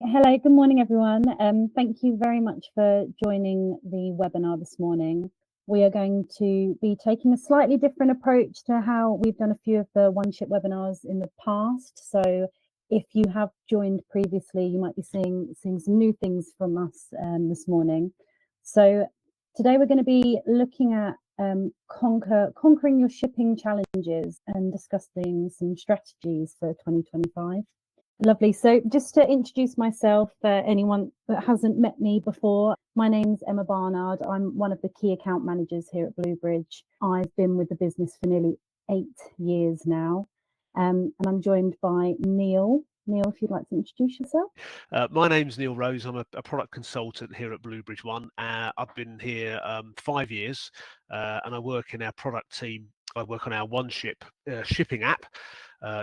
Hello, good morning, everyone. Thank you very much for joining the webinar this morning. We are going to be taking a slightly different approach to how we've done a few of the OneShip webinars in the past. So if you have joined previously, you might be seeing some new things from us this morning. So today we're going to be looking at conquering your shipping challenges and discussing some strategies for 2025. Lovely. So just to introduce myself for anyone that hasn't met me before, my name's Emma Barnard. I'm one of the key account managers here at Bluebridge. I've been with the business for nearly 8 years now, and I'm joined by Neil. Neil, if you'd like to introduce yourself. My name's Neil Rose. I'm a product consultant here at Bluebridge One. I've been here 5 years, and I work in our product team. I work on our OneShip shipping app.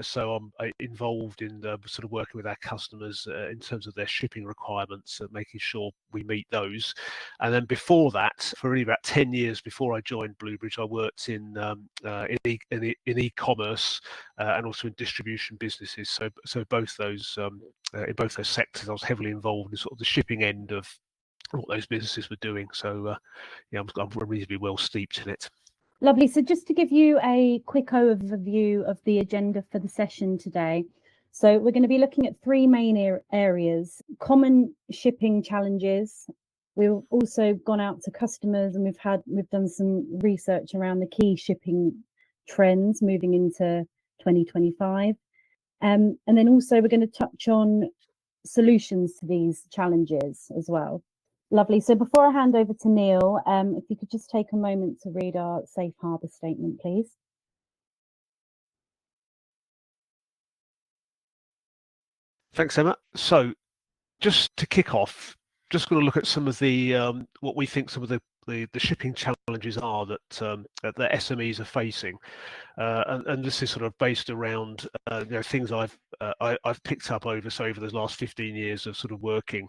So I'm involved in sort of working with our customers in terms of their shipping requirements and making sure we meet those. And then before that, for really about 10 years before I joined Bluebridge, I worked in e-commerce and also in distribution businesses. So both those in both those sectors, I was heavily involved in sort of the shipping end of what those businesses were doing. So yeah, I'm reasonably well steeped in it. Lovely. So just to give you a quick overview of the agenda for the session today. So we're going to be looking at 3 main areas: common shipping challenges. We've also gone out to customers and we've done some research around the key shipping trends moving into 2025. And then also we're going to touch on solutions to these challenges as well. Lovely. So before I hand over to Neil, if you could just take a moment to read our safe harbour statement, please. Thanks, Emma. So just to kick off, just going to look at some of the what we think some of the shipping challenges are that the SMEs are facing, and this is sort of based around things I've picked up over the last 15 years of sort of working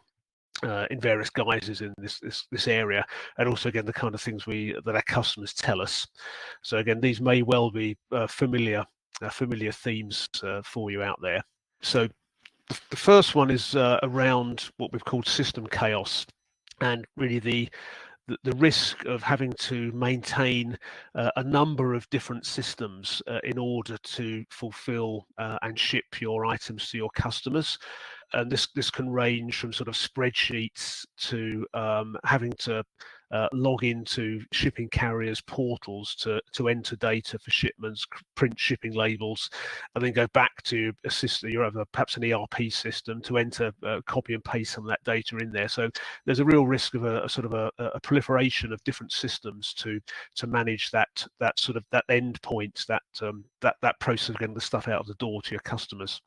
in various guises in this area, and also again the kind of things that our customers tell us. So again, these may well be familiar themes for you out there. So the first one is around what we've called system chaos, and really the risk of having to maintain a number of different systems in order to fulfill and ship your items to your customers. And this can range from sort of spreadsheets to having to log into shipping carriers' portals to enter data for shipments, print shipping labels, and then go back to a system. You have perhaps an ERP system to enter, copy and paste some of that data in there. So there's a real risk of a sort of a proliferation of different systems to manage that sort of that end point, that process of getting the stuff out of the door to your customers.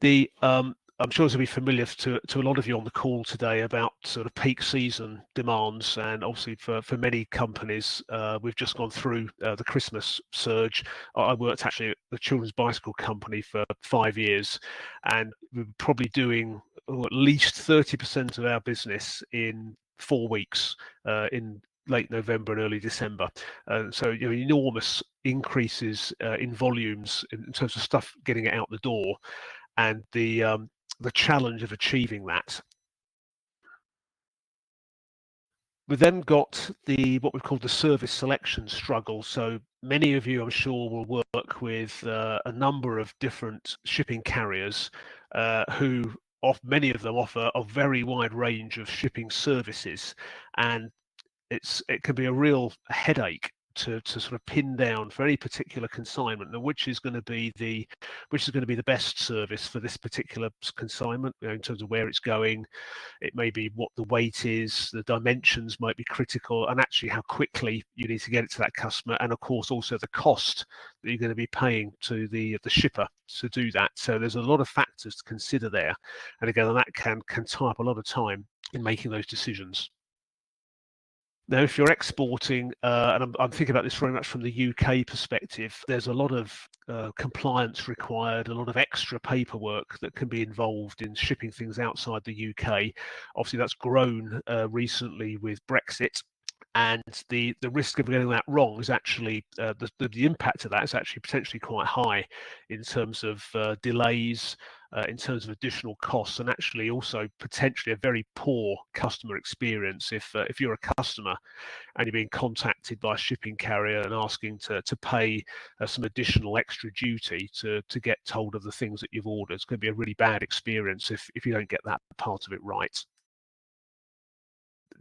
I'm sure this will be familiar to a lot of you on the call today about sort of peak season demands, and obviously for many companies, we've just gone through the Christmas surge. I worked actually at the Children's Bicycle Company for 5 years, and we were probably doing at least 30% of our business in 4 weeks in late November and early December. So enormous increases in volumes in terms of stuff getting it out the door, and the challenge of achieving that. We then got what we've called the service selection struggle. So many of you, I'm sure, will work with a number of different shipping carriers who many of them offer a very wide range of shipping services, and it can be a real headache to sort of pin down for any particular consignment which is going to be the best service for this particular consignment, in terms of where it's going. It may be what the weight is, the dimensions might be critical, and actually how quickly you need to get it to that customer, and of course also the cost that you're going to be paying to the shipper to do that. So there's a lot of factors to consider there, and again, that can tie up a lot of time in making those decisions. Now, if you're exporting, and I'm thinking about this very much from the UK perspective, there's a lot of compliance required, a lot of extra paperwork that can be involved in shipping things outside the UK. Obviously, that's grown recently with Brexit, and the risk of getting that wrong is actually the impact of that is actually potentially quite high in terms of delays, in terms of additional costs, and actually also potentially a very poor customer experience if you're a customer and you're being contacted by a shipping carrier and asking to pay some additional extra duty to get told of the things that you've ordered. It's going to be a really bad experience if you don't get that part of it right.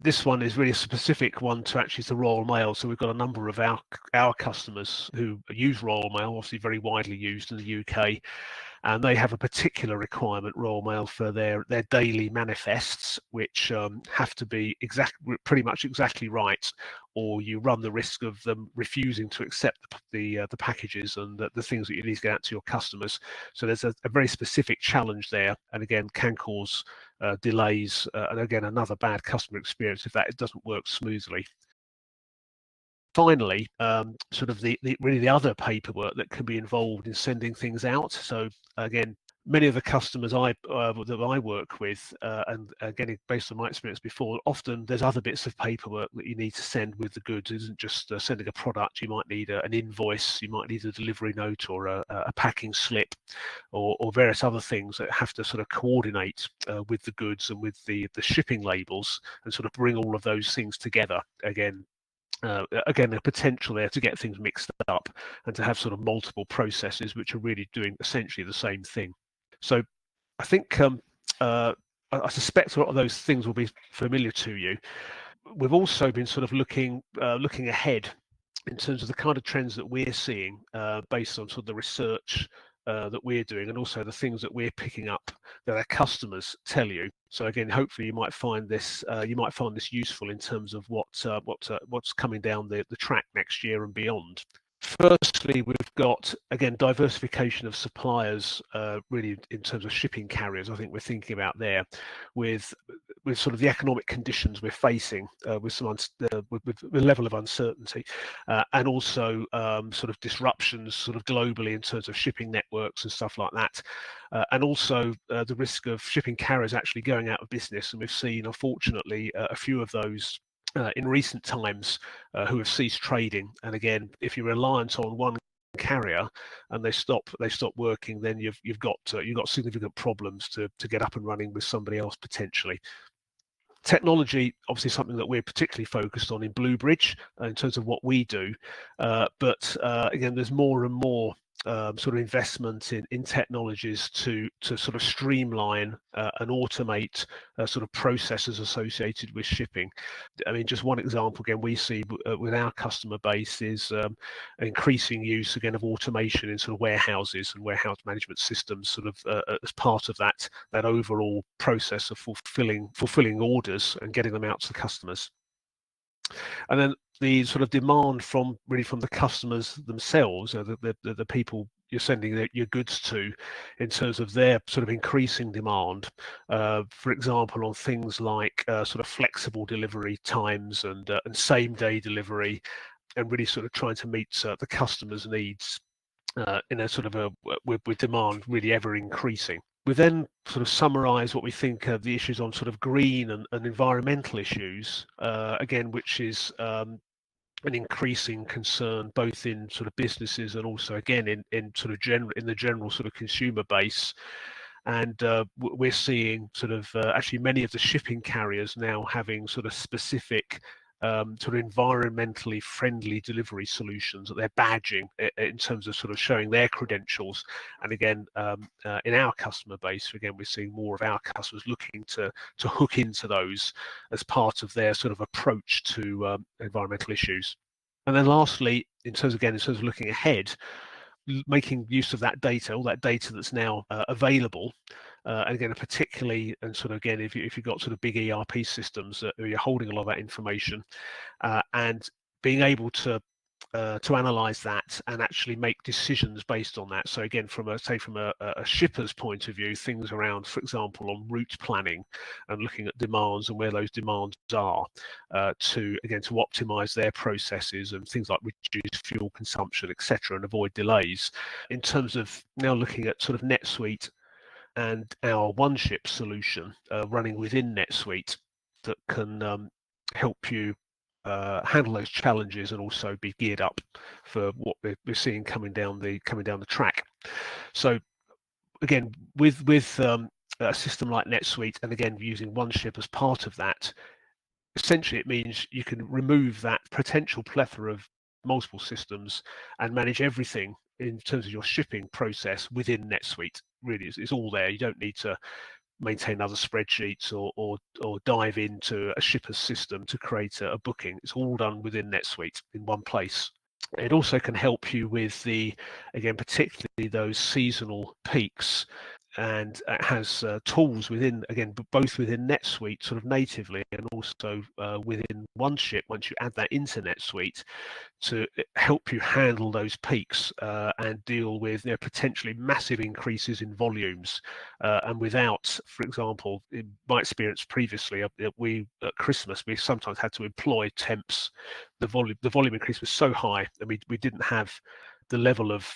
This one is really a specific one to actually the Royal Mail. So we've got a number of our customers who use Royal Mail, obviously very widely used in the UK, and they have a particular requirement, Royal Mail, for their daily manifests, which have to be pretty much exactly right, or you run the risk of them refusing to accept the packages and the things that you need to get out to your customers. So there's a very specific challenge there, and again can cause delays, and again another bad customer experience if that doesn't work smoothly. Finally, sort of really the other paperwork that can be involved in sending things out. So again, many of the customers that I work with, and again, based on my experience before, often there's other bits of paperwork that you need to send with the goods. It isn't just sending a product. You might need an invoice, you might need a delivery note or a packing slip, or various other things that have to sort of coordinate with the goods and with the shipping labels and sort of bring all of those things together. Again, a potential there to get things mixed up and to have sort of multiple processes which are really doing essentially the same thing. So I think I suspect a lot of those things will be familiar to you. We've also been sort of looking ahead in terms of the kind of trends that we're seeing based on sort of the research that we're doing, and also the things that we're picking up that our customers tell you. So again, hopefully you might find this useful in terms of what's coming down the track next year and beyond. Firstly, we've got, again, diversification of suppliers, really in terms of shipping carriers. I think we're thinking about there with sort of the economic conditions we're facing, with some with the level of uncertainty, and also sort of disruptions sort of globally in terms of shipping networks and stuff like that, and also the risk of shipping carriers actually going out of business. And we've seen, unfortunately, a few of those in recent times who have ceased trading. And again, if you're reliant on one carrier and they stop working, then you've got significant problems to get up and running with somebody else potentially. Technology, obviously something that we're particularly focused on in Bluebridge in terms of what we do, but again, there's more and more sort of investment in technologies to sort of streamline and automate sort of processes associated with shipping. I mean, just one example again we see with our customer base is increasing use again of automation in sort of warehouses and warehouse management systems, sort of as part of that overall process of fulfilling orders and getting them out to the customers. And then the sort of demand from the customers themselves, the people you're sending your goods to, in terms of their sort of increasing demand, for example, on things like sort of flexible delivery times and same day delivery, and really sort of trying to meet the customers' needs in a sort of with demand really ever increasing. We then sort of summarise what we think are the issues on sort of green and environmental issues, again, which is an increasing concern both in sort of businesses and also again in sort of the general sort of consumer base. And we're seeing sort of actually many of the shipping carriers now having sort of specific sort of environmentally friendly delivery solutions that they're badging in terms of sort of showing their credentials. And again, in our customer base, again, we're seeing more of our customers looking to hook into those as part of their sort of approach to environmental issues. And then lastly, in terms of looking ahead, making use of that data, all that data that's now available, and again, particularly, and sort of again, if you've got sort of big ERP systems that you're holding a lot of that information, and being able to analyze that and actually make decisions based on that. So again, from a shipper's point of view, things around, for example, on route planning and looking at demands and where those demands are, to optimize their processes and things like reduce fuel consumption, etc., and avoid delays. In terms of now looking at sort of NetSuite and our OneShip solution running within NetSuite that can help you handle those challenges and also be geared up for what we're seeing coming down the track. So again, with a system like NetSuite, and again using OneShip as part of that, essentially it means you can remove that potential plethora of multiple systems and manage everything in terms of your shipping process within NetSuite. Really, it's all there. You don't need to maintain other spreadsheets or dive into a shipper's system to create a booking. It's all done within NetSuite in one place. It also can help you with again, particularly those seasonal peaks, and it has tools within, again, both within NetSuite sort of natively and also within OneShip once you add that into NetSuite to help you handle those peaks and deal with potentially massive increases in volumes. And without, for example, in my experience previously, we at Christmas we sometimes had to employ temps. The volume increase was so high, and we didn't have the level of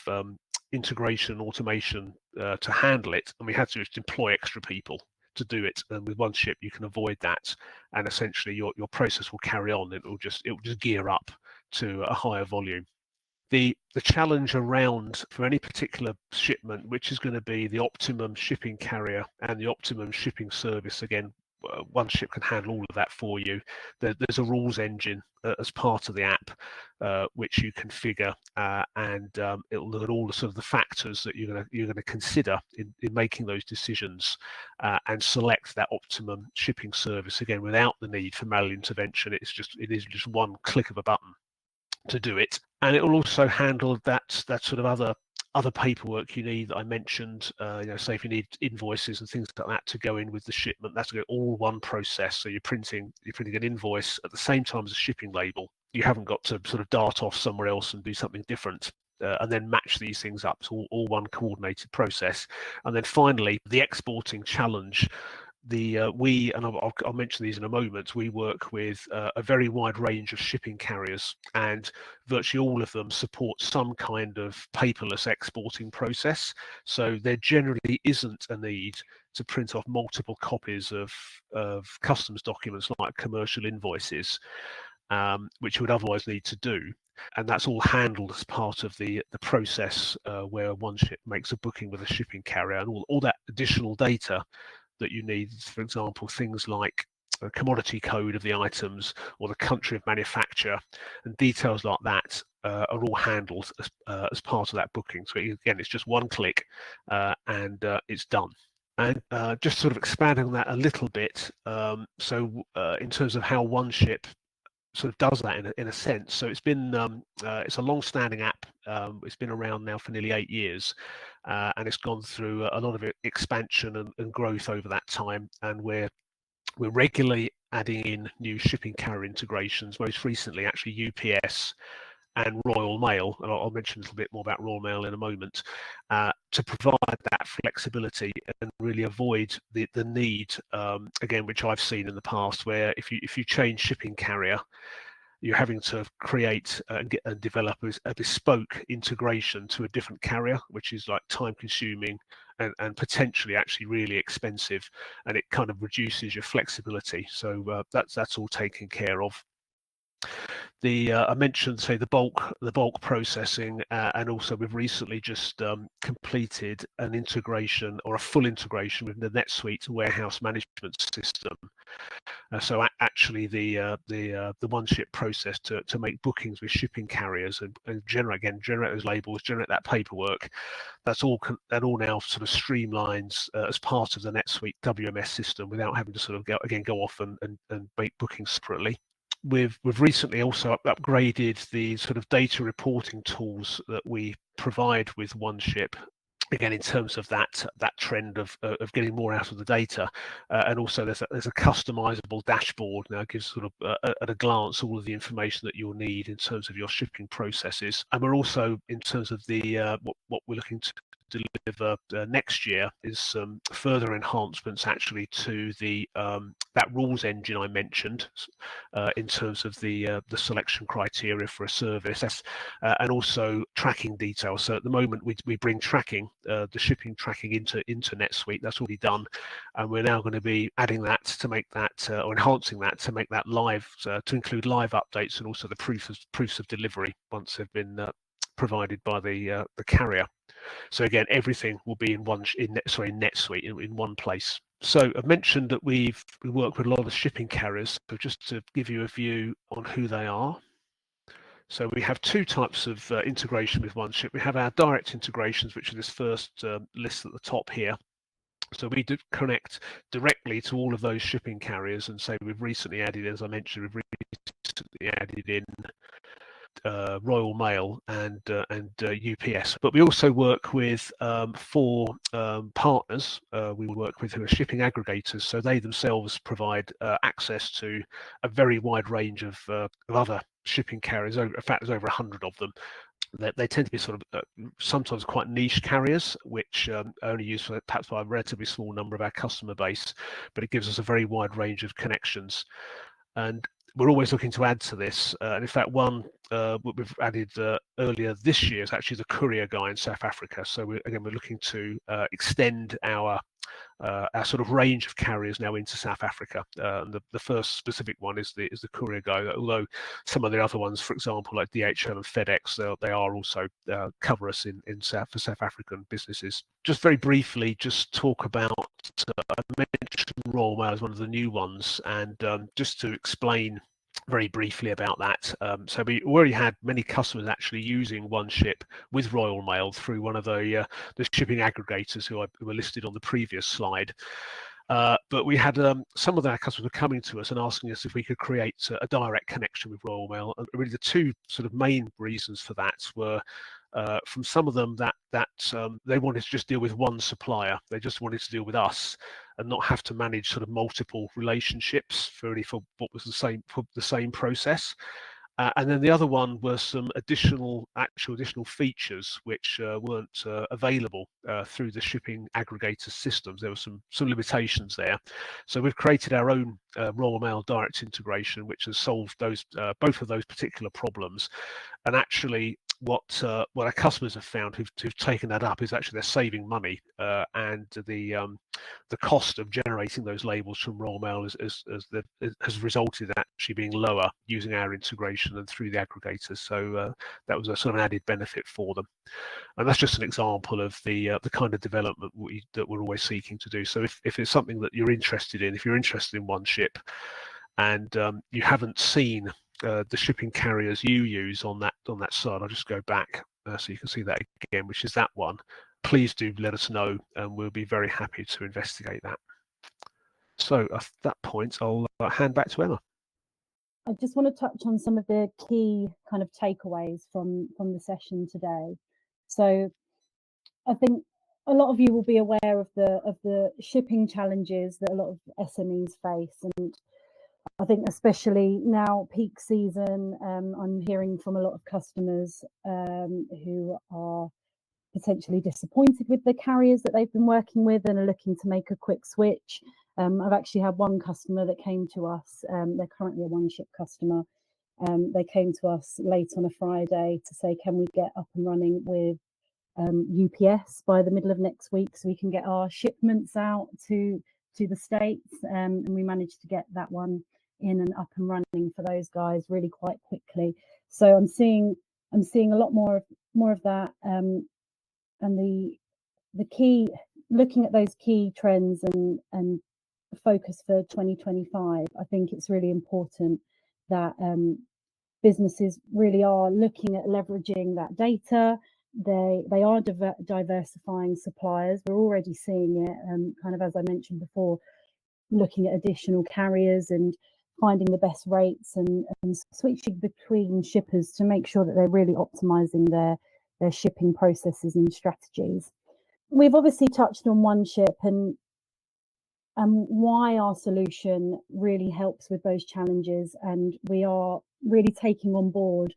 integration automation to handle it, and we had to just employ extra people to do it. And with OneShip you can avoid that, and essentially your process will carry on. It will just gear up to a higher volume. The challenge around for any particular shipment, which is going to be the optimum shipping carrier and the optimum shipping service, again, OneShip can handle all of that for you. There's a rules engine as part of the app, which you configure, and it'll look at all the sort of the factors that you're going to consider in making those decisions, and select that optimum shipping service, again without the need for manual intervention. It is just one click of a button to do it, and it will also handle that sort of other paperwork you need that I mentioned. Say if you need invoices and things like that to go in with the shipment, that's all one process. So you're printing an invoice at the same time as a shipping label. You haven't got to sort of dart off somewhere else and do something different. And then match these things up. It's all one coordinated process. And then finally, the exporting challenge. I'll mention these in a moment, we work with a very wide range of shipping carriers, and virtually all of them support some kind of paperless exporting process. So there generally isn't a need to print off multiple copies of customs documents like commercial invoices, which you would otherwise need to do. And that's all handled as part of the process where OneShip makes a booking with a shipping carrier, and all that additional data that you need, for example, things like a commodity code of the items or the country of manufacture and details like that are all handled as part of that booking. So again, it's just one click and it's done. And just sort of expanding on that a little bit, in terms of how OneShip sort of does that in a sense. So it's a long-standing app. It's been around now for nearly 8 years, and it's gone through a lot of expansion and growth over that time. And we're regularly adding in new shipping carrier integrations. Most recently, actually UPS and Royal Mail, and I'll mention a little bit more about Royal Mail in a moment, to provide that flexibility and really avoid the need, again, which I've seen in the past, where if you change shipping carrier, you're having to create and develop a bespoke integration to a different carrier, which is like time consuming and potentially actually really expensive, and it kind of reduces your flexibility. So that's all taken care of. I mentioned, say, the bulk processing, and also we've recently just completed an integration or a full integration with the NetSuite warehouse management system. So actually, the OneShip process to make bookings with shipping carriers and generate those labels, generate that paperwork, that all now sort of streamlines as part of the NetSuite WMS system without having to sort of go off and make bookings separately. We've recently also upgraded the sort of data reporting tools that we provide with OneShip, again in terms of that trend of getting more out of the data, and also there's a customizable dashboard now. It gives sort of at a glance all of the information that you'll need in terms of your shipping processes. And we're also, in terms of the what we're looking to deliver next year is some further enhancements actually to the that rules engine I mentioned in terms of the selection criteria for a service, and also tracking details. So at the moment we bring tracking, the shipping tracking into NetSuite. That's already done, and we're now going to be adding that to make that or enhancing that to make that live, to include live updates and also the proofs of delivery once they've been provided by the carrier. So again, everything will be in NetSuite in one place. So I've mentioned that we work with a lot of the shipping carriers. So just to give you a view on who they are. So we have two types of integration with OneShip. We have our direct integrations, which are this first list at the top here. So we do connect directly to all of those shipping carriers, and say we've recently added, as I mentioned, we've recently added in Royal Mail and UPS. But we also work with 4 partners we work with who are shipping aggregators. So they themselves provide access to a very wide range of other shipping carriers. In fact, there's over 100 of them. They tend to be sort of sometimes quite niche carriers, which are only used for perhaps by a relatively small number of our customer base, but it gives us a very wide range of connections. And we're always looking to add to this. And in fact, one we've added earlier this year is actually the courier guy in South Africa. So we're looking to extend our sort of range of carriers now into South Africa. And the first specific one is the courier guy. Although some of the other ones, for example, like DHL and FedEx, they are also cover us for South African businesses. Just very briefly, just talk about. I mentioned Royal Mail as one of the new ones, and just to explain very briefly about that. So we already had many customers actually using OneShip with Royal Mail through one of the shipping aggregators who were listed on the previous slide. But we had some of our customers were coming to us and asking us if we could create a direct connection with Royal Mail. And really the two sort of main reasons for that were from some of them that they wanted to just deal with one supplier. They just wanted to deal with us and not have to manage sort of multiple relationships for what was the same process. And then the other one were some additional features which weren't available through the shipping aggregator systems. There were some limitations there. So we've created our own Royal Mail direct integration, which has solved both of those particular problems. And actually, what our customers have found who've taken that up is actually they're saving money, and the cost of generating those labels from Royal Mail has resulted in actually being lower using our integration than through the aggregators. So that was a sort of an added benefit for them. And that's just an example of the kind of development that we're always seeking to do. So if it's something that you're interested in, if you're interested in OneShip and you haven't seen the shipping carriers you use on that side, I'll just go back so you can see that again, which is that one. Please do let us know, and we'll be very happy to investigate that. So at that point, I'll hand back to Emma. I just want to touch on some of the key kind of takeaways from the session today. So I think a lot of you will be aware of the shipping challenges that a lot of SMEs face, and I think especially now peak season, I'm hearing from a lot of customers who are potentially disappointed with the carriers that they've been working with and are looking to make a quick switch. I've actually had one customer that came to us, they're currently a OneShip customer. They came to us late on a Friday to say, can we get up and running with UPS by the middle of next week so we can get our shipments out to the States, and we managed to get that one in and up and running for those guys really quite quickly. So I'm seeing a lot more of that, and the key, looking at those key trends and focus for 2025. I think it's really important that businesses really are looking at leveraging that data. They are diversifying suppliers. We're already seeing it, kind of as I mentioned before, looking at additional carriers and finding the best rates and switching between shippers to make sure that they're really optimizing their shipping processes and strategies. We've obviously touched on OneShip and why our solution really helps with those challenges, and we are really taking on board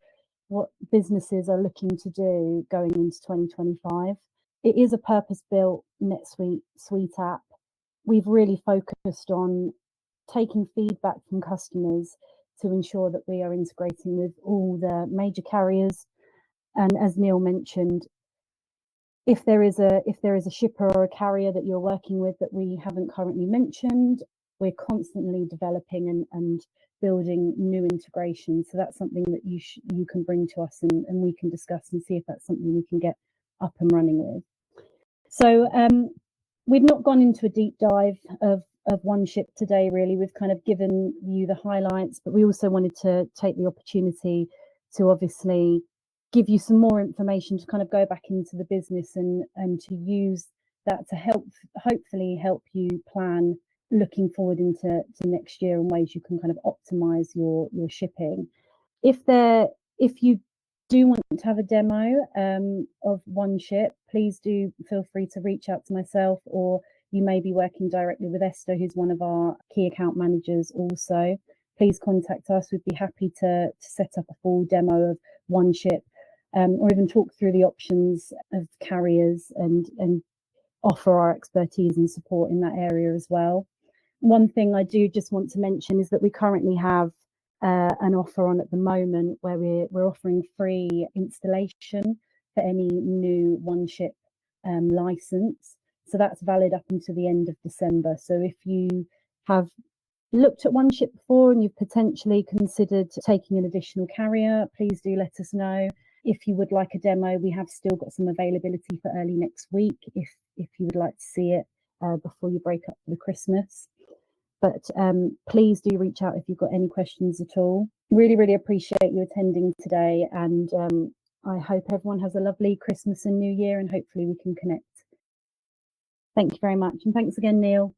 what businesses are looking to do going into 2025. It is a purpose-built NetSuite suite app. We've really focused on taking feedback from customers to ensure that we are integrating with all the major carriers. And as Neil mentioned, if there is a shipper or a carrier that you're working with that we haven't currently mentioned, we're constantly developing and building new integrations. So that's something that you can bring to us, and we can discuss and see if that's something we can get up and running with. So we've not gone into a deep dive of OneShip today, really. We've kind of given you the highlights, but we also wanted to take the opportunity to obviously give you some more information to kind of go back into the business and to use that to hopefully help you plan looking forward into next year, and ways you can kind of optimize your shipping. If you do want to have a demo of OneShip, please do feel free to reach out to myself, or you may be working directly with Esther, who's one of our key account managers also. Please contact us. We'd be happy to set up a full demo of OneShip, or even talk through the options of carriers and offer our expertise and support in that area as well. One thing I do just want to mention is that we currently have an offer on at the moment where we're offering free installation for any new OneShip license. So that's valid up until the end of December. So if you have looked at OneShip before and you've potentially considered taking an additional carrier, please do let us know. If you would like a demo, we have still got some availability for early next week if you would like to see it before you break up for the Christmas. But please do reach out if you've got any questions at all. Really, really appreciate you attending today, and I hope everyone has a lovely Christmas and New Year, and hopefully we can connect. Thank you very much, and thanks again, Neil.